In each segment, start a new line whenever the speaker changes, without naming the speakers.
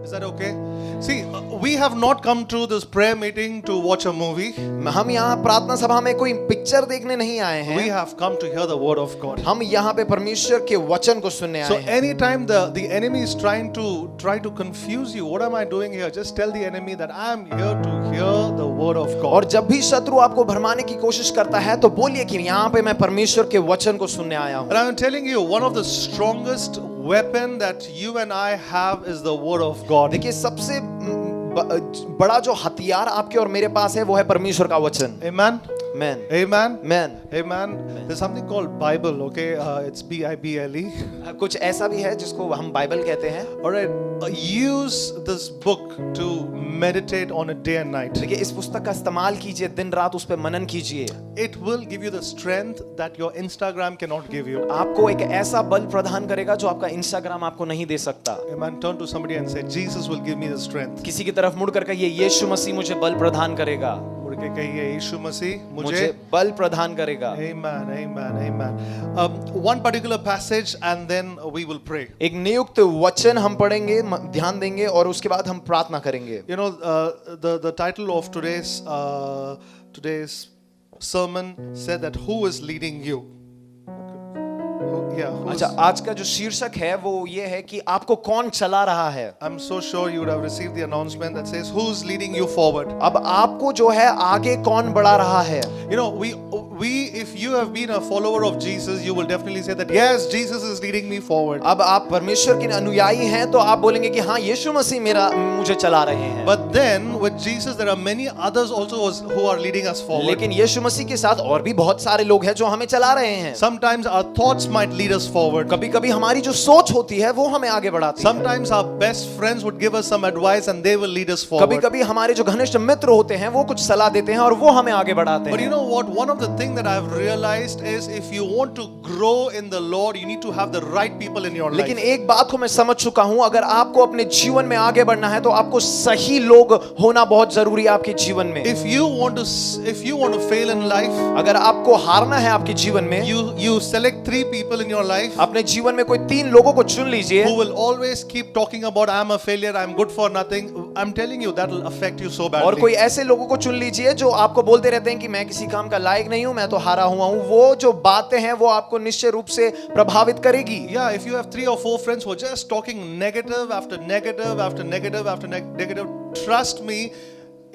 Is that okay? See, we have not come to this prayer meeting to watch a movie.
हम यहाँ प्रार्थना सभा में कोई पिक्चर देखने नहीं आए
We
हैं,
have come to hear the word of God.
हम यहाँ पे परमेश्वर के वचन को सुनने
So
आए हैं।
anytime the enemy is trying to confuse you, what am I doing here? Just tell the enemy that I am here to hear the word of God.
और जब भी शत्रु आपको भरमाने की कोशिश करता है तो बोलिए कि यहाँ पे मैं परमेश्वर के वचन को सुनने आया हूँ।
And I am telling you, one of the strongest weapon that you and I have is the word of God.
देखिए सबसे बड़ा जो हथियार आपके और मेरे पास है वो है परमेश्वर का वचन।
Amen.
Man
Amen.
Man
Amen. There's something called Bible, okay? It's Bible.
कुछ ऐसा भी है जिसको हम बाइबल कहते हैं।
All right. Use this book to meditate on it day and night.
देखिए इस पुस्तक का इस्तेमाल कीजिए, दिन रात उस पर मनन कीजिए।
It will give you the strength that your Instagram cannot give you.
आपको एक ऐसा बल प्रदान करेगा जो आपका इंस्टाग्राम आपको नहीं दे सकता।
Amen. Turn to somebody and say, Jesus will give me the strength.
किसी की तरफ मुड़कर कहिए, यीशु मसीह मुझे बल प्रदान करेगा,
मुड़ के कहिए, यीशु मसीह
मुझे बल प्रदान करेगा।
Amen. Amen. Amen. One particular passage and then we will pray.
एक नियुक्त वचन हम पढ़ेंगे, ध्यान देंगे और उसके बाद हम प्रार्थना करेंगे।
You know, the title of today's sermon said that who is leading you?
अच्छा, आज का जो शीर्षक है वो ये है कि आपको कौन चला रहा है।
I'm so sure you would have received the announcement that says who's leading you forward.
अब आपको जो है आगे कौन बढ़ा रहा है।
You know, we if you have been a follower of Jesus, you will definitely say that yes, Jesus is leading me forward.
अब आप परमेश्वर के अनुयायी हैं तो आप बोलेंगे कि हाँ, यीशु मसीह मुझे चला रहे हैं।
But then with Jesus there are many others also who are leading us forward.
लेकिन यीशु मसीह के साथ और भी बहुत सारे लोग हैं जो हमें चला रहे हैं।
Sometimes our thoughts might lead us forward.
कभी-कभी हमारी जो सोच होती है वो हमें आगे बढ़ाती है।
Sometimes our best friends would give us some advice and they will lead us forward.
कभी-कभी हमारे जो घनिष्ठ मित्र होते हैं वो कुछ सलाह देते हैं और वो हमें आगे बढ़ाते हैं।
But you know what? One of the things that I have realized is if you want to grow in the Lord, you need to have the right people in your life.
लेकिन एक बात को मैं समझ चुका हूं, अगर आपको अपने जीवन में आगे बढ़ना है तो आपको सही लोग होना बहुत जरूरी है आपके जीवन में।
If you want to fail in life,
अगर आपको हारना है आपके जीवन में,
you select 3 people in your life
अपने जीवन में कोई 3 लोगों को चुन लीजिए
who will always keep talking about I'm a failure, I'm good for nothing. I'm telling you that will affect you so badly.
और कोई ऐसे लोगों को चुन लीजिए जो आपको बोलते रहते हैं कि मैं किसी काम का लायक नहीं हूं, मैं तो हारा हुआ हूं। वो जो बातें हैं वो आपको निश्चय रूप से प्रभावित करेगी।
Yeah, if you have 3 or 4 friends who are just talking negative after negative after negative after negative, trust me,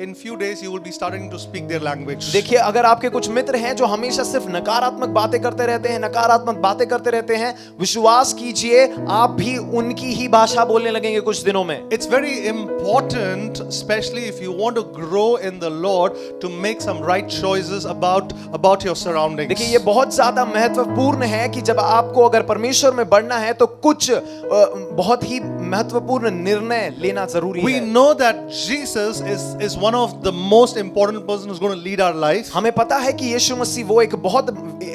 in few days you will be starting to speak their language.
देखिए, अगर आपके कुछ मित्र हैं जो हमेशा सिर्फ नकारात्मक बातें करते रहते हैं, नकारात्मक बातें करते रहते हैं, विश्वास कीजिए आप भी उनकी ही भाषा बोलने लगेंगे कुछ दिनों में।
It's very important, especially if you want to grow in the Lord, to make some right choices about your surroundings.
देखिए, ये बहुत ज्यादा महत्वपूर्ण है कि जब आपको अगर परमेश्वर में बढ़ना है तो कुछ बहुत ही महत्वपूर्ण निर्णय लेना जरूरी
We
है।
know that Jesus is one of the most important person who's going to lead our life.
हमें पता है कि यीशु मसीह वो एक बहुत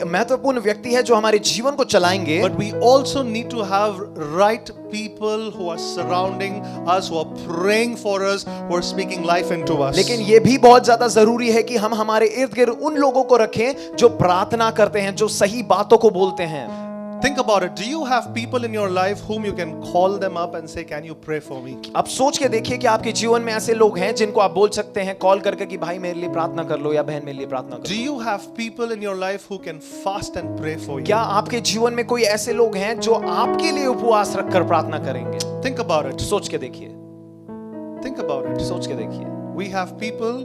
महत्वपूर्ण व्यक्ति है जो हमारे जीवन को चलाएंगे।
But we also need to have right people who are surrounding us, who are praying for us, who are speaking life into us.
लेकिन ये भी बहुत ज्यादा जरूरी है कि हम हमारे इर्द गिर्द उन लोगों को रखें जो प्रार्थना करते हैं, जो सही बातों को बोलते हैं।
Think about it. Do you have people in your life whom you can call them up and say, "Can you pray for me?"
अब सोच के देखिए कि आपके जीवन में ऐसे लोग हैं जिनको आप बोल सकते हैं कॉल करके कि भाई मेरे लिए प्रार्थना कर लो या बहन मेरे लिए प्रार्थना कर
Do you have people in your life who can fast and pray for
low.
you?
क्या आपके जीवन में कोई ऐसे लोग हैं जो आपके लिए उपवास रखकर प्रार्थना करेंगे?
Think about it.
सोच के देखिए,
Think about it.
सोच के देखिए।
We have people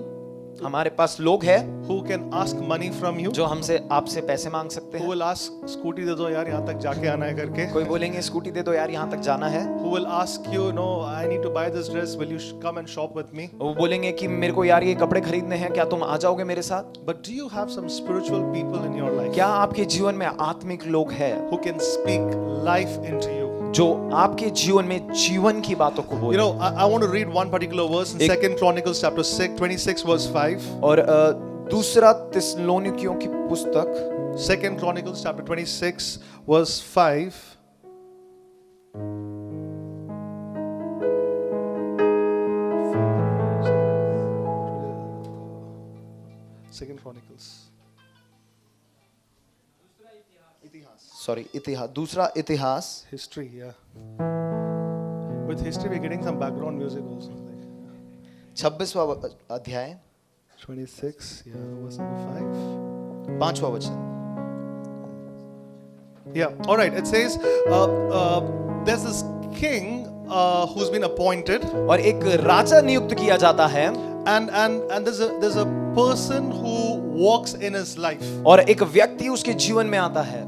हमारे पास लोग हैं
who can ask money from you.
जो हमसे आपसे पैसे मांग सकते
Who
हैं।
will ask, "स्कूटी दे दो यार, यहाँ तक जाके आना है" करके.
कोई बोलेंगे स्कूटी दे दो यार, यहाँ तक जाना है।
Who will ask you, "No, I need to buy this dress. Will you come and shop with me?"
वो बोलेंगे कि मेरे को यार ये कपड़े खरीदने हैं, क्या तुम आ जाओगे मेरे साथ?
But do you have some spiritual people in your life
क्या आपके जीवन में आत्मिक लोग हैं
who can speak life into you?
जो आपके जीवन में जीवन की बातों को
You
बोले?
know, I want to read one particular verse in 2 Chronicles chapter 26 verse 5.
और दूसरा थिस्सलुनीकियों की पुस्तक
2 Chronicles chapter 26 verse 5. Second Chronicles.
इतिहास, दूसरा इतिहास
History, yeah. with history, we're getting some background music also.
26वां अध्याय
26, yeah, verse number 5.
5वां वचन।
Yeah, all right. It says there's this king who's been appointed,
और एक राजा नियुक्त किया जाता है,
and there's a person who walks in his life.
और एक व्यक्ति उसके जीवन में आता है,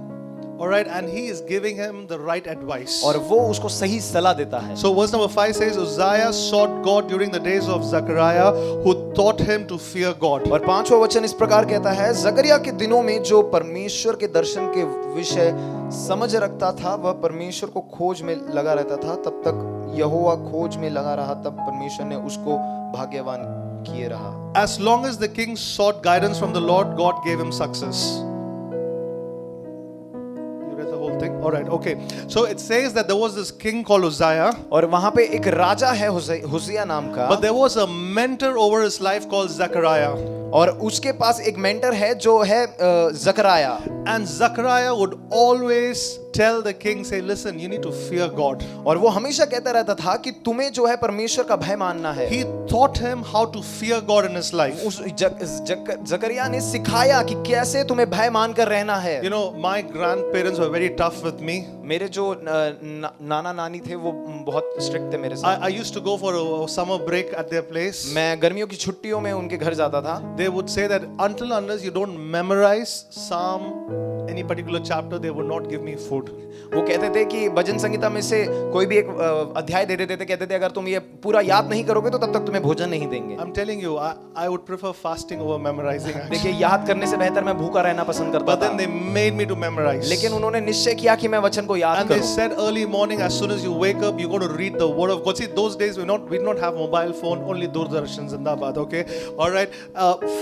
All right, and he is giving him the right advice.
और वो उसको सही सलाह देता है।
So verse number 5 says Uzziah sought God during the days of Zechariah, who taught him to fear God.
और 5वां वचन इस प्रकार कहता है, जकरिया के दिनों में जो परमेश्वर के दर्शन के विषय समझ रखता था, वह परमेश्वर को खोज में लगा रहता था। तब तक यहोवा खोज में लगा रहा, तब परमेश्वर ने उसको भाग्यवान किए रहा।
As long as the king sought guidance from the Lord, God gave him success. Thing. All right, okay. So it says that there was this king called Uzziah,
और वहां पे एक राजा है हुजिया नाम का,
but there was a mentor over his life called Zechariah.
और उसके पास एक मेंटर है जो है जकराया।
And Zechariah would always tell the king, say, listen, you need to fear God.
और वो हमेशा कहता रहता था कि तुम्हें जो है परमेश्वर का भय मानना है।
He taught him how to fear God in his life.
उस जकरिया ने सिखाया कि कैसे तुम्हें भय मानकर रहना है।
You know, my grandparents were very tough with me.
मेरे जो नाना नानी थे वो बहुत स्ट्रिक्ट थे मेरे साथ।
I used to go for a summer break at their place.
मैं गर्मियों की छुट्टियों में उनके घर जाता था।
They would say that unless you don't memorize any particular chapter, they would not give me food.
वो कहते थे कि भजन संगीता में से कोई भी एक अध्याय दे देते थे, कहते थे अगर तुम ये पूरा याद नहीं करोगे तो तब तक तुम्हें भोजन नहीं देंगे।
I'm telling you, I would prefer fasting over memorizing.
देखिए, याद करने से बेहतर मैं भूखा रहना पसंद करता था।
But then they made me to memorize.
लेकिन उन्होंने निश्चय किया कि मैं वचन को याद
And
करूं।
they said early morning, as soon as you wake up, you're going to read the word of God. See, those days we did not have mobile phone, only Doordarshan Zindabad. Okay, all right.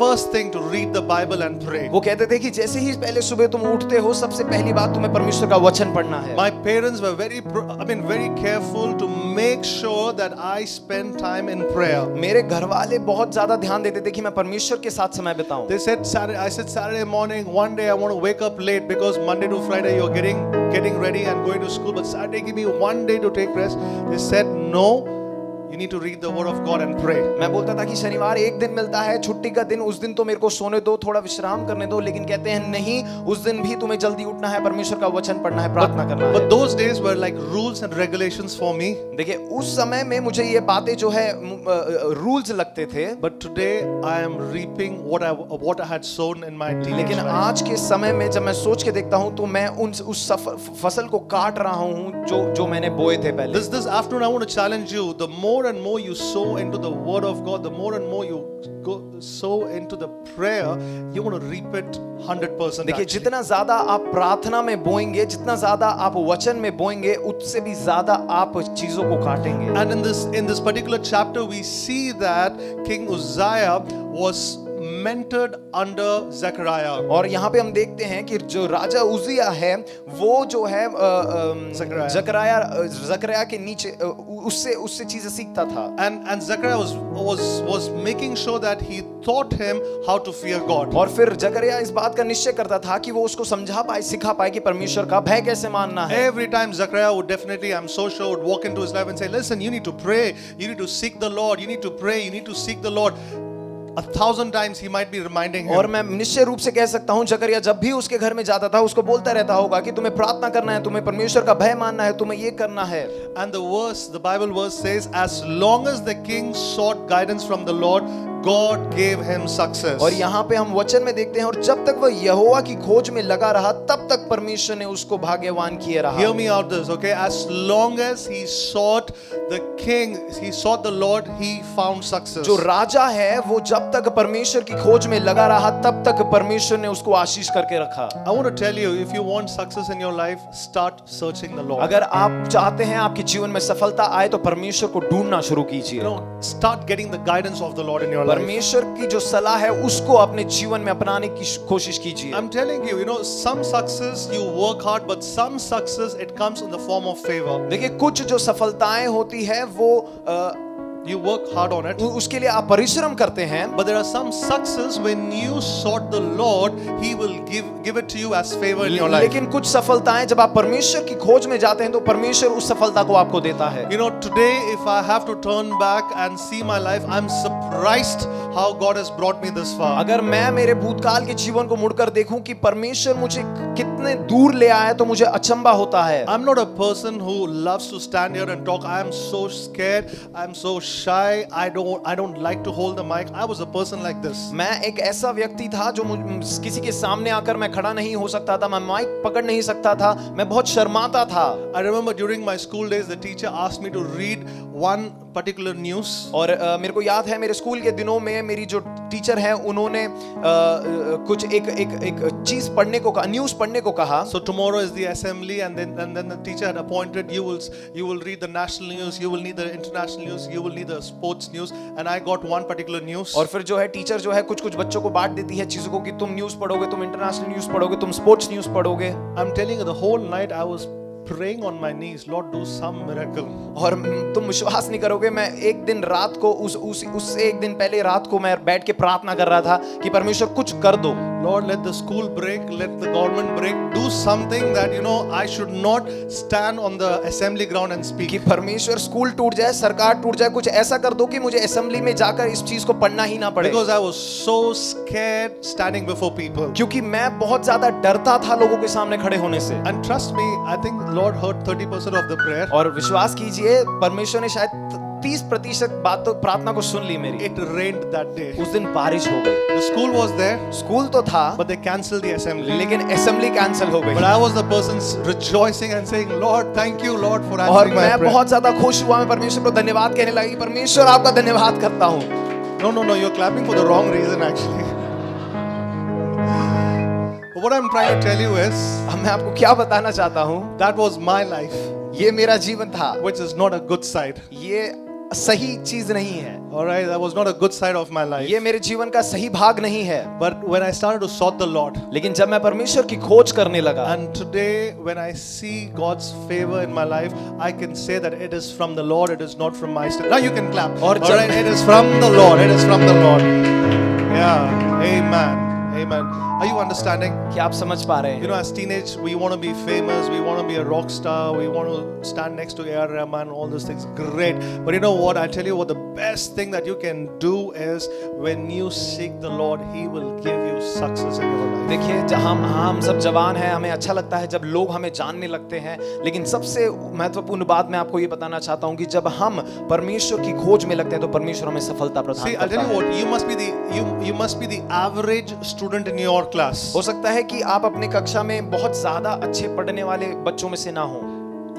First thing to read the Bible and pray.
वो कहते थे कि जैसे ही पहले सुबह तुम उठते हो, सबसे पहली बात तुम्हें परमेश्वर का वचन पढ़ना है।
My parents were very careful to make sure that I spend time in prayer.
मेरे घर वाले बहुत ज्यादा ध्यान देते थे कि मैं परमेश्वर के साथ समय बिताऊं।
They said Saturday morning, one day I want to wake up late because Monday to Friday you're getting ready and going to school, but Saturday give me one day to take rest. They said no. You need to read the word of God and pray.
मैं बोलता था कि शनिवार एक दिन मिलता है, छुट्टी का दिन, उस दिन तो मेरे को सोने दो, थोड़ा विश्राम करने दो, लेकिन कहते हैं नहीं, उस दिन भी तुम्हें जल्दी उठना है, परमेश्वर का वचन पढ़ना है, प्रार्थना करना है।
But those days were like rules and regulations for me.
देखिए, उस समय में मुझे ये बातें जो है रूल्स लगते थे।
But today I am reaping what I had sown in my teenage
लेकिन
life.
आज के समय में जब मैं सोच के देखता हूँ तो मैं उस फसल को काट रहा हूँ जो मैंने बोए थे पहले।
This afternoon I want to challenge you. The more and more you sow into the word of God, the more and more you sow into the prayer, you're going to reap it 100%.
देखिए, जितना ज्यादा आप प्रार्थना में बोएंगे, जितना ज्यादा आप वचन में बोएंगे, उससे भी ज्यादा आप चीजों को काटेंगे।
And in this particular chapter we see that King Uzziah was mentored under Zechariah.
और यहाँ पे हम देखते हैं कि जो राजा उजिया है वो जो है जकरिया के नीचे उससे चीजें सीखता था।
And Zechariah was making sure that he taught him how to fear God.
और फिर जकरिया इस बात का निश्चय करता था कि वो उसको समझा पाए, सिखा पाए कि परमेश्वर का भय कैसे मानना है।
Every time Zechariah would definitely, I'm so sure, would walk into his life and say, listen, you need to pray, you need to seek the Lord, you need to pray, you need to seek the Lord. 1,000 times he might be reminding him.
और मैं निश्चय रूप से कह सकता हूँ, जकरिया जब भी उसके घर में जाता था उसको बोलता रहता होगा कि तुम्हें प्रार्थना करना है, तुम्हें परमेश्वर का भय मानना है, तुम्हें ये करना है।
And the Bible verse says, as long as the king sought guidance from the Lord, God gave him success.
और यहाँ पे हम वचन में देखते हैं, और जब तक वह यहोवा की खोज में लगा रहा, तब तक परमेश्वर ने उसको भाग्यवान किए रहा।
Hear me out this, okay? As long as he sought the Lord, he found success.
जो राजा है वो जब तक परमेश्वर की खोज में लगा रहा, तब तक परमेश्वर ने उसको आशीष करके रखा।
I want to tell you, if you want success in your life, start searching the Lord.
अगर आप चाहते हैं आपके जीवन में सफलता आए तो परमेश्वर को ढूंढना शुरू कीजिए।
Start getting the guidance of the Lord in your life.
परमेश्वर की जो सलाह है उसको अपने जीवन में अपनाने की कोशिश कीजिए।
I'm telling you, some success you work hard, but some success it comes in the form of favor.
देखिए, कुछ जो सफलताएं होती है वो
You work hard on it.
उसके लिए आप परिश्रम करते हैं,
But there are some success when you sought the Lord, He will give it to you as favor in your life.
लेकिन कुछ सफलताएं जब आप परमेश्वर की खोज में जाते हैं तो परमेश्वर उस सफलता को आपको देता है।
You know, today if I have to turn back and see my life, I'm surprised how God has brought me this far.
अगर मैं मेरे भूतकाल के जीवन को मुड़कर देखूं कि परमेश्वर मुझे कितने दूर ले आया तो मुझे अचंभा होता है।
I'm not a person who loves to stand here and talk. I am so scared. I'm so shy. I don't like to hold the mic. I was a person like this.
मैं एक ऐसा व्यक्ति था जो किसी के सामने आकर मैं खड़ा नहीं हो सकता था, मैं माइक पकड़ नहीं सकता था, मैं बहुत शर्माता था।
I remember during my school days, the teacher asked me to read one particular news.
और मेरे को याद है मेरे स्कूल के दिनों में मेरी जो टीचर है उन्होंने कुछ एक चीज पढ़ने को कहा, न्यूज़ पढ़ने को कहा।
So tomorrow is the assembly, and then the teacher had appointed you will read the national news, you will need the international news, you will need the sports news, and I got one particular news.
और फिर जो है teacher जो है कुछ बच्चों को बांट देती है चीजों को कि तुम न्यूज़ पढ़ोगे, तुम इंटरनेशनल न्यूज़ पढ़ोगे, तुम स्पोर्ट्स न्यूज़ पढ़ोगे।
I'm telling you, the whole night I was praying on my knees, Lord, do some miracle.
और तुम विश्वास नहीं करोगे, मैं एक दिन रात को उससे एक दिन पहले रात को मैं बैठ के प्रार्थना कर रहा था कि परमेश्वर कुछ कर दो।
Lord, let the school break, let the government break, do something that I should not stand on the assembly ground and speak.
कि परमेश्वर स्कूल टूट जाए, सरकार टूट जाए, कुछ ऐसा कर दो कि मुझे असेंबली में जाकर इस चीज को पढ़ना ही ना पड़े।
Because I was so scared standing before people.
क्योंकि मैं बहुत ज्यादा डरता था लोगों के सामने खड़े होने से।
And trust me, I think Lord heard 30% of the prayer.
और विश्वास कीजिए परमेश्वर ने शायद 30% प्रार्थना को सुन ली मेरी।
It rained that day.
उस दिन बारिश हो गई।
The school was there,
school तो था,
but they cancelled the assembly.
लेकिन असेंबली कैंसिल हो
But
गई।
I was the person rejoicing and saying, Lord, thank you, Lord, for
और
answering my
मैं
prayer.
बहुत ज्यादा खुश हुआ, मैं परमेश्वर को धन्यवाद कहने लगी, परमेश्वर आपका धन्यवाद करता हूँ।
No, you're clapping for the wrong reason actually. But what I'm trying to tell you is,
अब मैं आपको क्या बताना चाहता हूँ,
that was my life,
ये मेरा जीवन था,
which is not a good side.
ये सही चीज नहीं है।
Alright, that was not a good side of my life.
ये मेरे जीवन का सही भाग नहीं है।
But when I started to sought the Lord,
लेकिन जब मैं परमेश्वर की खोज करने लगा,
and today when I see God's favor in my life, I can say that it is from the Lord, it is not from my strength. Now you can clap.
और
Alright, it is from the Lord, it is from the Lord. Yeah, amen. Amen. Are you understanding?
क्या आप समझ पा रहे हैं?
As teenage, we want to be famous, we want to be a rock star, we want to stand next to A.R. Rahman, all those things. Great. But you know what? I tell you what, the best thing that you can do is when you seek the Lord, He will give you success in your life.
देखिए, जहाँ हम सब जवान हैं, हमें अच्छा लगता है जब लोग हमें जानने लगते हैं, लेकिन सबसे महत्वपूर्ण बात मैं आपको ये बताना चाहता हूँ कि जब हम परमेश्वर की खोज में लगते हैं तो परमेश्वर हमें सफलता प्रदान
See, I'll
करता
tell you
है।
what, you must be the average student in your class.
हो सकता है कि आप अपनी कक्षा में बहुत ज्यादा अच्छे पढ़ने वाले बच्चों में से ना हो।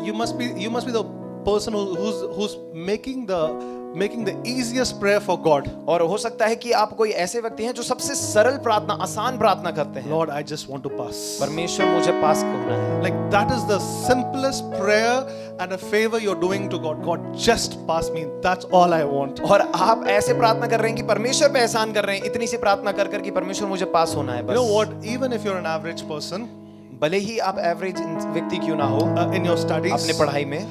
You must be the person who's making the easiest prayer for God.
और हो सकता है कि आप कोई ऐसे व्यक्ति हैं जो सबसे सरल प्रार्थना, आसान प्रार्थना करते हैं।
Lord, I just want to pass.
परमेश्वर मुझे पास होना है।
Like that is the simplest prayer and a favor you're doing to God. God, just pass me. That's all I want.
और आप ऐसे प्रार्थना कर रहे हैं कि परमेश्वर पे एहसान कर रहे हैं, इतनी सी प्रार्थना कर कर कि परमेश्वर मुझे पास होना है
You know
बस।
what? Even if you're an average person
भले ही आप एवरेज व्यक्ति क्यों ना हो
in your studies,
अपने पढ़ाई में,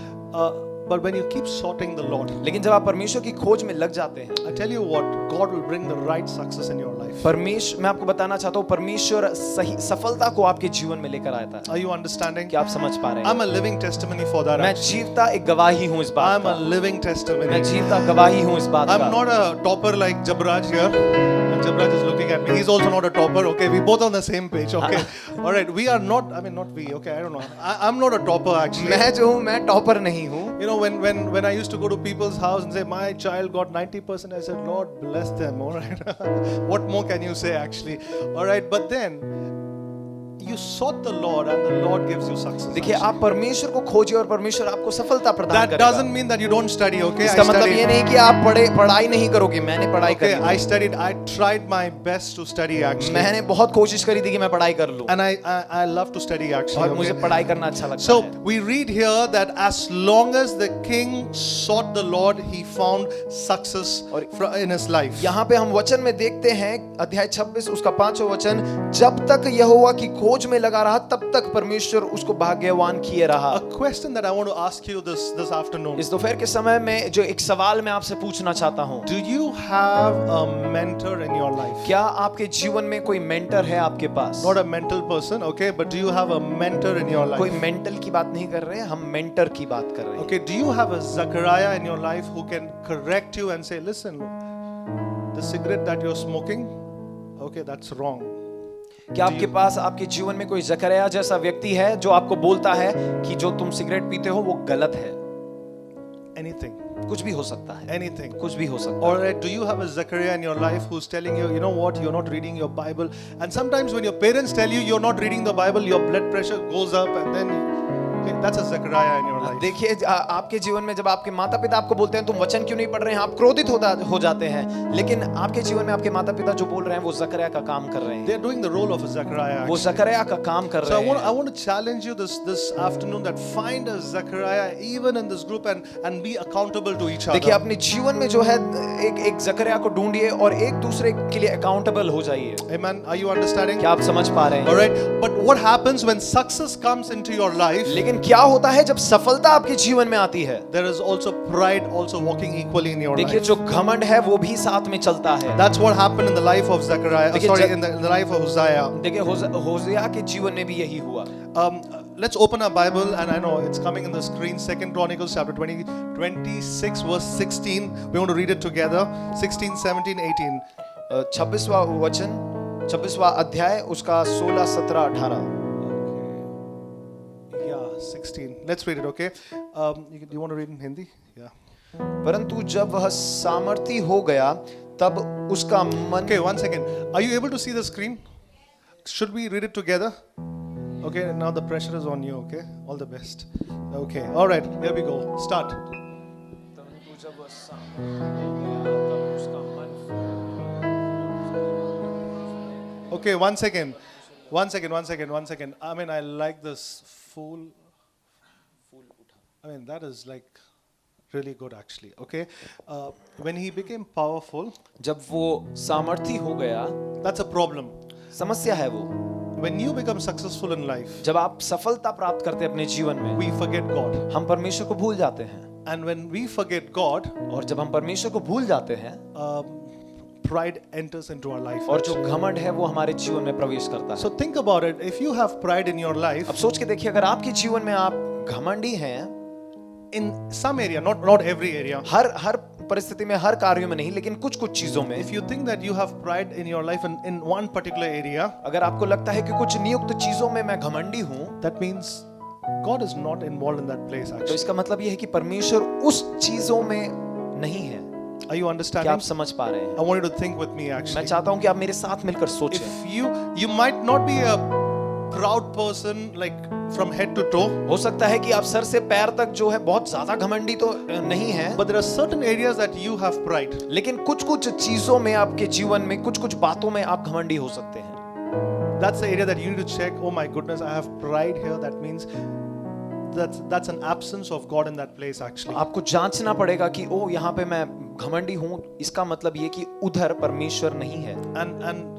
but when you keep soughting the Lord,
लेकिन जब आप परमेश्वर की खोज में लग जाते हैं,
I tell you what, God will bring the right success in your life.
परमेश्वर, मैं आपको बताना चाहता हूँ, परमेश्वर सही सफलता को आपके जीवन में लेकर आता है।
Are you understanding?
क्या आप समझ पा रहे हैं?
I'm a living testimony for that.
मैं
actually.
जीवता एक गवाही हूँ इस बात
I'm a
का।
living testimony.
मैं जीवता गवाही हूँ इस बात
I'm
का।
not a topper like Jabraj here. And Jabraj is looking at me. He's also not a topper. Okay, we both on the same page. Okay, all right. We are not. I mean, not we. Okay, I don't know. I'm not a topper actually.
मैं जो हूँ, मैं topper नहीं हूँ।
You know, when I used to go to people's house and say my child got 90%, I said, Lord bless them. All right. What more can you say actually? All right. But then you sought the Lord and the Lord gives you success.
देखिए, आप परमेश्वर को खोजिए और परमेश्वर आपको सफलता प्रदान
That
करेगा।
doesn't mean that you don't study. Okay,
इसका
I
मतलब
studied.
ये नहीं कि आप पढ़ाई नहीं करोगे। मैंने पढ़ाई
Okay,
करी,
I studied. I tried my best to study actually.
मैंने बहुत कोशिश करी थी कि मैं पढ़ाई कर लूं,
And I love to study actually.
और मुझे
Okay?
पढ़ाई करना अच्छा लगता
So
है।
we read here that as long as the king sought the Lord, he found success in his life.
यहाँ पे हम वचन में देखते हैं, अध्याय 26 उसका 5वां वचन, जब तक यहोवा की खोज खोज में लगा रहा तब तक परमेश्वर उसको भाग्यवान किए रहा।
A question that I want to ask you this afternoon.
इस दोपहर के समय में जो एक सवाल मैं आपसे पूछना चाहता हूँ,
Do you have a mentor in your life?
क्या आपके जीवन में कोई मेंटर है आपके पास?
Not a mental person, okay, but do you have a mentor in your
कोई
life?
मेंटल की बात नहीं कर रहे हैं, हम मेंटर की बात कर रहे हैं।
Okay, do you have a Zachariah in your life who can correct you and say, listen, the cigarette that you're smoking, okay, that's wrong.
क्या आपके पास आपके जीवन में कोई जकरिया जैसा व्यक्ति है जो आपको बोलता है कि जो तुम सिगरेट पीते हो वो गलत है?
Anything.
कुछ भी हो सकता है,
Anything.
कुछ भी हो सकता है।
Or do you have a Zachariah in your life who's telling you, you know what, you're not reading your Bible. And sometimes when your parents tell you you're not reading the Bible, your blood pressure goes up and then okay, that's a Zachariah in your life.
देखिए आपके जीवन में जब आपके माता पिता आपको बोलते हैं तुम वचन क्यों नहीं पढ़ रहे हैं, आप क्रोधित हो जाते हैं, लेकिन आपके जीवन में आपके माता पिता जो बोल रहे हैं वो जकरिया का काम कर रहे हैं।
They're doing the role of a Zachariah.
वो
actually.
जकरिया का काम कर
So
रहे हैं।
I want to challenge you this afternoon that find a Zachariah even in this group and be accountable to each
देखिए
other.
अपने जीवन में जो है एक जकरिया को ढूंढिए और एक दूसरे के लिए अकाउंटेबल हो जाइए।
Amen. Are you understanding?
क्या आप समझ पा रहे हैं?
All right. But what happens when success comes into your life?
लेकिन क्या होता है जब सफलता आपके जीवन में आती है?
There is also pride also walking equally in your
देखिए
life.
जो घमंड है वो भी साथ में चलता है।
That's what happened in the life of Zechariah.
देखिए,
Sorry, in the life of Hosea.
देखिए होशिया के जीवन में भी यही हुआ।
Let's open our Bible, and I know it's coming in the screen. 2 Chronicles chapter 26 verse 16. We want to read it together. 16, 17, 18.
26वां वचन, 26वां अध्याय, उसका 16, 17, 18।
Yeah, 16. Let's read it, okay? Do you want to read in Hindi? Yeah.
परंतु जब वह सामर्थी हो गया तब उसका मन।
Okay, one second. Are you able to see the screen? Should we read it together? Okay, now the pressure is on you, okay? All the best. Okay, all right, here we go. Start. Okay, one second. I mean, I like this fool. I mean, that is like really good actually. Okay, when he became powerful,
जब वो सामर्थी हो गया,
that's a problem.
समस्या है वो।
When you become successful in life,
जब आप सफलता प्राप्त करते हैं अपने जीवन में,
we forget God.
हम परमेश्वर को भूल जाते हैं।
And when we forget God,
और जब हम परमेश्वर को भूल जाते हैं,
pride enters into our life.
और जो घमंड है वो हमारे जीवन में प्रवेश करता है।
So think about it. If you have pride in your life,
अब सोच के देखिए, अगर आपके जीवन में आप घमंडी हैं,
in some area, not every area.
हर परिस्थिति में, हर कार्यों में नहीं, लेकिन कुछ चीजों में,
If you think that you have pride in your life in one particular area,
अगर आपको लगता है कि कुछ नियुक्त चीजों में मैं घमंडी हूँ,
that means God is not involved in that place
तो
actually.
इसका मतलब ये है कि परमेश्वर उस चीजों में नहीं है।
Are you
क्या
understanding?
आप समझ पा रहे हैं?
I want you to think with me
मैं
actually.
चाहता हूँ कि आप मेरे साथ मिलकर सोचें।
If you might not be a proud person like from head to toe,
हो सकता है कि आप सर से पैर तक जो है बहुत ज्यादा घमंडी तो नहीं है,
but there are certain areas that you have pride.
लेकिन कुछ चीजों में, आपके जीवन में कुछ बातों में आप घमंडी हो सकते हैं।
That's the area that you need to check. Oh my goodness, I have pride here. That means that's an absence of God in that place actually.
आपको जांचना पड़ेगा कि ओ यहाँ पे मैं घमंडी हूँ, इसका मतलब ये कि उधर परमेश्वर नहीं है।
And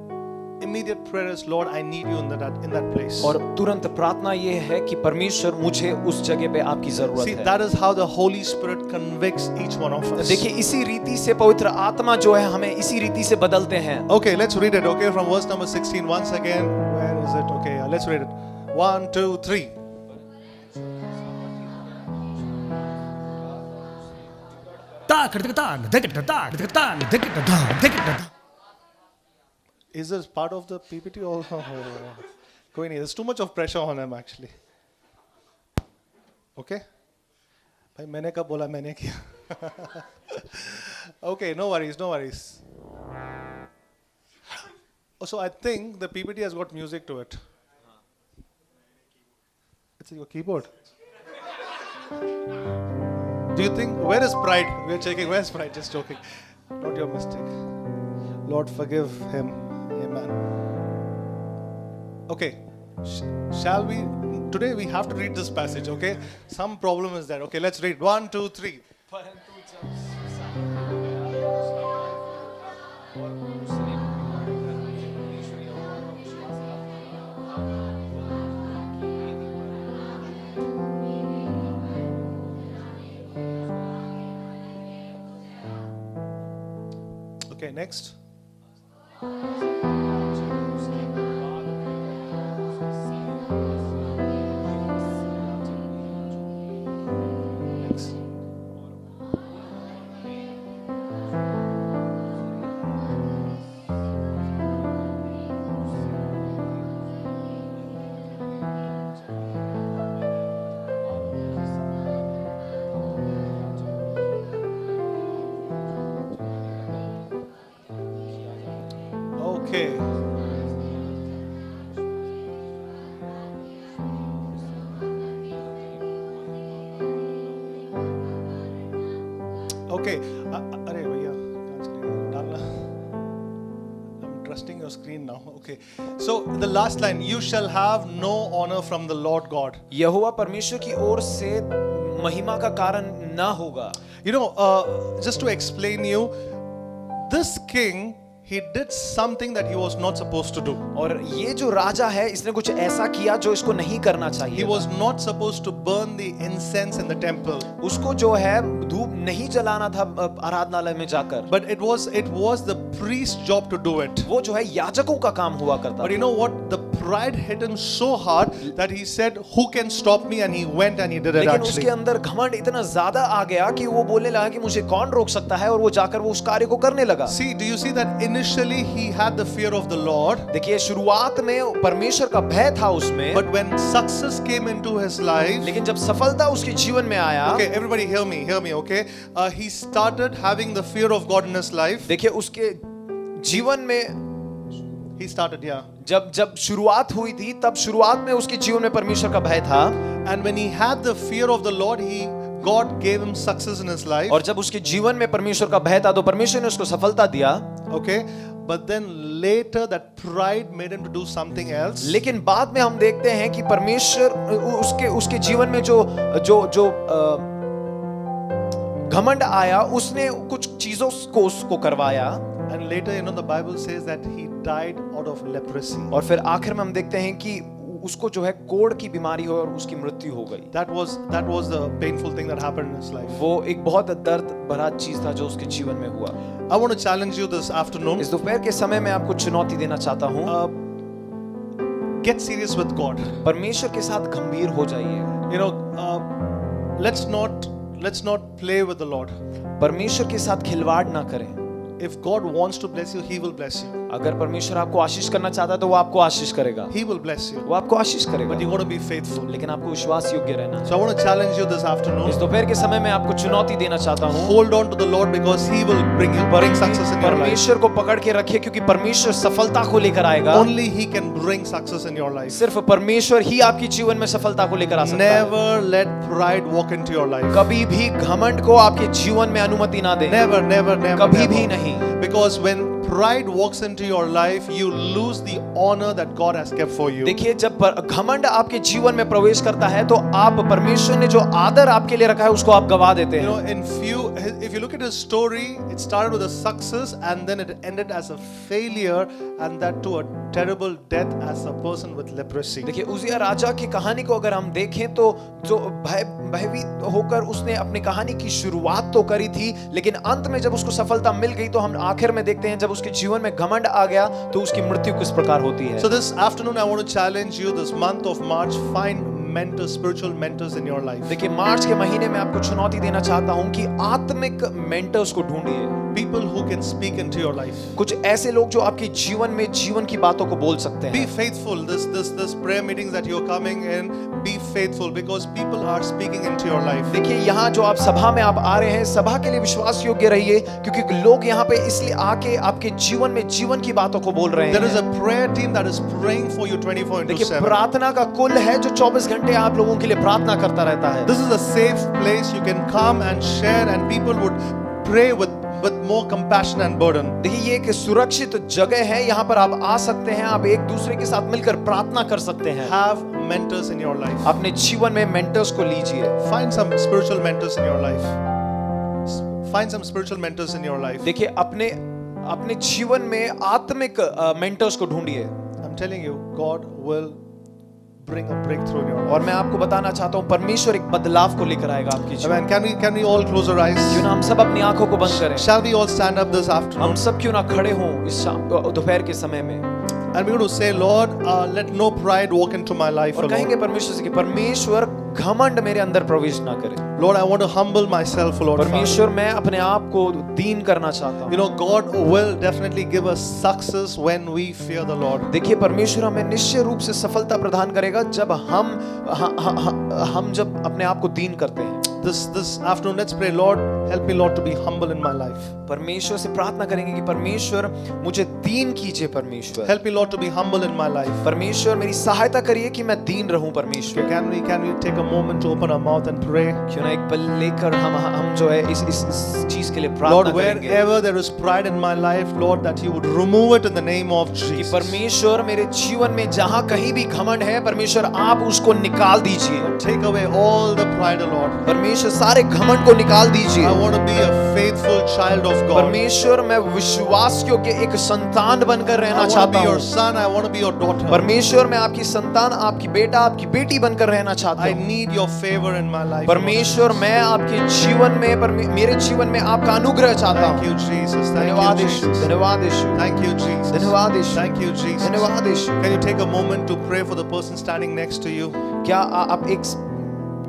immediate prayer is, Lord, I need you in that place.
और तुरंत प्रार्थना ये है कि परमेश्वर, मुझे उस जगह पे आपकी जरूरत
See,
है।
that is how the Holy Spirit convicts each one of us.
देखिए इसी रीति से पवित्र आत्मा जो है हमें इसी रीति से बदलते हैं।
Okay, let's read it. Okay, from verse number 16 once again. Where is it? Okay, let's read it. 1, 2, 3. Is this part of the PPT or कोई नहीं, there's too much of pressure on him actually. Okay? भाई मैंने कब बोला मैंने किया? Okay, no worries. So I think the PPT has got music to it. It's your keyboard. Do you think, where is pride? We're checking, where's pride? Just joking. Not your mistake. Lord, forgive him. Amen. Okay. Shall we? Today we have to read this passage, okay? Some problem is there. Okay, let's read. 1, 2, 3. Okay, next. Next. Okay. Okay. अरे भैया डालना. I'm trusting your screen now. Okay. So the last line, you shall have no honor from the Lord God.
यहोवा परमेश्वर की ओर से महिमा का कारण ना होगा.
You know, just to explain you, this king, he did something that he was not supposed to do.
और ये जो राजा है इसने कुछ ऐसा किया जो इसको नहीं करना
He
चाहिए.
was not supposed to burn the incense in the temple.
उसको जो है धूप नहीं जलाना था आराधनालय में जाकर.
But it was the priest's job to do it.
वो जो है याजकों का काम हुआ करता
But you
था.
know what? The pride hit him so hard that he said, "Who can stop me?" And he went and he did it
लेकिन
actually.
उसके अंदर घमंड इतना ज्यादा आ गया कि वो बोलने लगा कि मुझे कौन रोक सकता है, और वो जाकर वो उस कार्य को करने लगा.
See, do you see that initially he had the fear of the Lord,
देखिए शुरुआत में परमेश्वर का भय था उसमें,
but when success came into his life,
लेकिन जब सफलता उसके जीवन में आया,
okay, everybody hear me, okay? He started having the fear of God in his life.
देखिए उसके जीवन में
He started, yeah.
जब शुरुआत हुई थी तब शुरुआत में उसके जीवन में परमेश्वर का भय था.
And when he had the fear of the Lord, God gave him success in his life.
और जब उसके जीवन में परमेश्वर का भय था तो परमेश्वर ने उसको सफलता दिया.
Okay, but then later that pride made him to do something else.
लेकिन बाद में हम देखते हैं कि परमेश्वर उसके जीवन में जो घमंड आया, उसने कुछ चीजों को उसको करवाया.
And later, you know, the Bible says that he died out of leprosy.
और फिर आखिर में हम देखते हैं कि उसको जो है कोढ़ की बीमारी हो और उसकी मृत्यु हो गई.
That was the painful thing that happened in his life.
वो एक बहुत दर्द भरा चीज था जो उसके जीवन में हुआ.
I want to challenge you this afternoon.
इस दोपहर के समय में आपको चुनौती देना चाहता हूँ.
Get serious with God.
परमेश्वर के साथ गंभीर हो जाइए.
You know, let's not play with the Lord.
परमेश्वर के साथ खिलवाड़ ना करें.
If God wants to bless you, He will bless you.
अगर परमेश्वर आपको आशीष करना चाहता है तो वो आपको आशीष करेगा.
He will bless you.
वो आपको आशीष करेगा.
But you got to be faithful.
लेकिन आपको विश्वास योग्य रहना.
So I want to challenge you this afternoon.
इस दोपहर के समय में आपको चुनौती देना चाहता हूँ.
Hold on to the Lord because He will bring success in your life.
परमेश्वर को पकड़ के रखिए क्योंकि परमेश्वर सफलता को लेकर आएगा.
Only He can bring success in your life.
सिर्फ परमेश्वर ही आपके जीवन में सफलता को लेकर आ सकता है.
Never let pride walk into your life.
कभी भी घमंड को आपके जीवन में अनुमति ना दें.
Never.
कभी भी नहीं.
Because when pride walks into your life, you lose the honor that God has kept for you.
देखिए जब घमंड आपके जीवन में प्रवेश करता है तो आप परमेश्वर ने जो आदर आपके लिए रखा है उसको आप गवा देते
You know,
हैं.
if you look at his story, it started with a success and then it ended as a failure, and that to a terrible death as a person with leprosy.
देखिए उजिया राजा की कहानी को अगर हम देखें तो जो भयभीत होकर उसने अपनी कहानी की शुरुआत तो करी थी, लेकिन अंत में जब उसको सफलता मिल गई तो हम आखिर में देखते हैं जब उसके जीवन में घमंड आ गया तो उसकी मृत्यु किस प्रकार होती है.
So this afternoon I want to challenge you, this month of March, find mentors, spiritual mentors in your life.
देखिए मार्च के महीने में आपको चुनौती देना चाहता हूं कि आत्मिक मेंटर्स को ढूंढिए.
People who can speak into your life.
कुछ ऐसे लोग जो आपके जीवन में जीवन की बातों को बोल सकते
Be
हैं.
faithful. This prayer meetings that you're coming in, be faithful because people are speaking into your life.
देखिए यहाँ जो आप सभा में आप आ रहे हैं, सभा के लिए विश्वास योग्य रहिए क्योंकि लोग यहाँ पे इसलिए आके आपके जीवन में जीवन की बातों को बोल रहे
There is
हैं.
a prayer team that is praying for you 24/7.
देखिए प्रार्थना का कुल है जो 24 घंटे आप लोगों के लिए प्रार्थना करता रहता है.
This is a safe place. You can come and share, and people would pray with more compassion and burden.
देखिए ये एक सुरक्षित जगह है, यहाँ पर आप आ सकते हैं, आप एक दूसरे के साथ मिलकर प्रार्थना कर सकते हैं.
Have mentors in your life.
अपने जीवन में मेंटर्स को लीजिए.
Find some spiritual mentors in your life. Find some spiritual mentors in your life.
देखिए अपने जीवन में आत्मिक मेंटर्स को ढूंढिए.
I'm telling you, God will bring a breakthrough in your life.
और मैं आपको बताना चाहता हूँ परमेश्वर एक बदलाव को लेकर आएगा आपकी जीवन
Amen. Can we all close our eyes?
क्यों ना हम सब अपनी आंखों को बंद करें
Shall we all stand up this
हम
afternoon?
सब क्यों ना खड़े हों इस दोपहर के समय में
And we're going to say, Lord, let no pride walk into my life,
और
O
कहेंगे
Lord.
परमेश्वर से कि परमेश्वर घमंड मेरे अंदर प्रवेश ना करे
Lord, I want to humble myself, O Lord. Father.
परमेश्वर मैं अपने आप को दीन करना चाहता हूँ
You know, God will definitely give us success when we fear the Lord.
देखिए परमेश्वर हमें निश्चय रूप से सफलता प्रदान करेगा जब हम जब अपने आप को दीन करते हैं
This afternoon, let's pray, Lord, help me, Lord, to be humble in my life.
परमेश्वर से प्रार्थना करेंगे कि परमेश्वर मुझे दीन कीजिए परमेश्वर
Help me, Lord, to be humble in my life.
परमेश्वर मेरी सहायता करिए कि मैं दीन रहूं परमेश्वर
Can we take a moment to open our mouth and pray?
क्यों ना एक पल लेकर हम जो है इस चीज के लिए
Lord,
प्रार्थना करेंगे
wherever there is pride in my life, Lord, that you would remove it in the name of
कि
Jesus.
परमेश्वर मेरे जीवन में जहां कहीं भी घमंड है परमेश्वर आप उसको निकाल दीजिए
Take away all the pride, O Lord.
परमेश्वर सारे घमंड को निकाल दीजिए
I want to be a faithful child of God.
परमेश्वर मैं विश्वास योग्य एक संतान बनकर
I
रहना
want to
चाहता
be your
हूँ
son. I want to be your daughter.
परमेश्वर मैं आपकी संतान आपकी बेटा आपकी बेटी बनकर रहना चाहता
I
हूँ
need your favor in my life.
परमेश्वर मैं आपके जीवन में मेरे जीवन में आपका अनुग्रह चाहता
Thank
हूँ
you, Jesus.
धन्यवाद
Thank you,
यीशु
Jesus.
धन्यवाद यीशु
Thank you, Jesus.
धन्यवाद यीशु
Thank you, Jesus.
धन्यवाद यीशु
Can you take a moment to pray for the person standing next to you?
क्या आप एक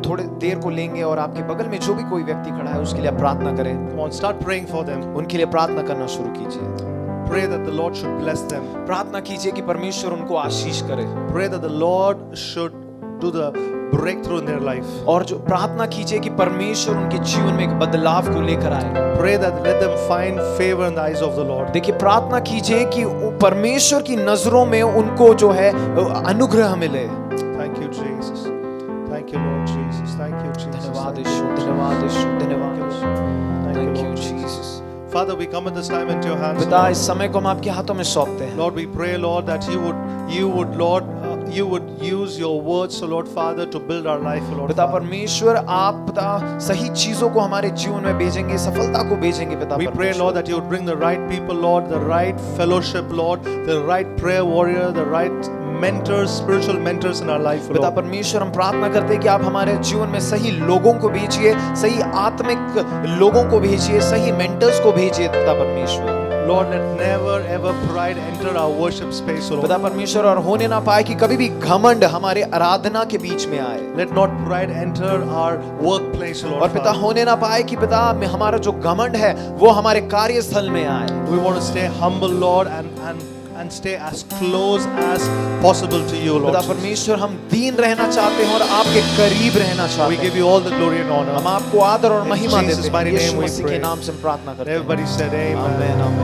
थोड़े देर को लेंगे और आपके बगल में जो भी कोई व्यक्ति खड़ा है उसके लिए आप प्रार्थना करें
Come on, start praying for them.
उनके लिए प्रार्थना करना शुरू कीजिए
Pray that the Lord should bless them.
प्रार्थना कीजिए कि परमेश्वर उनको आशीष करे
Pray that the Lord should do the breakthrough in their life.
और जो प्रार्थना कीजिए कि परमेश्वर उनके जीवन में एक बदलाव को लेकर आए
Pray that let them find favor in the eyes of the Lord.
देखिए प्रार्थना कीजिए कि परमेश्वर की नजरों में उनको जो है अनुग्रह मिले
Thank you, Jesus. Thank you, Lord Jesus. Thank you, Jesus.
धन्यवाद यीशु धन्यवाद यीशु धन्यवाद Yeshu thank you
Lord
Jesus
Father, we come at this time into your hands.
पिता
Lord.
इस समय को हम आपके हाथों में सौंपते हैं
Lord, we pray, Lord, that you would, Lord, you would use your words, so Lord Father, to build our life, Lord
पिता
Father.
परमेश्वर आप पिता सही चीजों को हमारे जीवन में भेजेंगे सफलता को भेजेंगे पिता
We pray,
परमेश्वर।
Lord, that you would bring the right people, Lord, the right fellowship, Lord, the right prayer warrior, the right mentors, spiritual mentors in our life,
पिता
Lord.
परमेश्वर हम प्रार्थना करते हैं कि आप हमारे जीवन में सही लोगों को भेजिए सही आत्मिक लोगों को भेजिए सही मेंटर्स को भेजिए पिता परमेश्वर
Lord, let never ever pride enter our worship space, O
पिता
Lord.
परमेश्वर और होने ना पाए कि कभी भी घमंड हमारे आराधना के बीच में आए
Let not pride enter our workplace, O
और
Lord.
पिता
Father.
होने ना पाए कि पिता में हमारा जो घमंड है वो हमारे कार्यस्थल में आए
We want to stay humble, Lord, and stay as close as possible to you, Lord.
पिता
Jesus.
परमेश्वर हम दीन रहना चाहते हैं और आपके करीब रहना
We
चाहते
give
हैं
you all the glory and honor.
हम आपको आदर और
In
महिमा
Jesus'
देते हैं
mighty name
यीशु
we
मसीह के
pray.
नाम से हम प्रार्थना करते हैं
Everybody said amen.
आमीन आमीन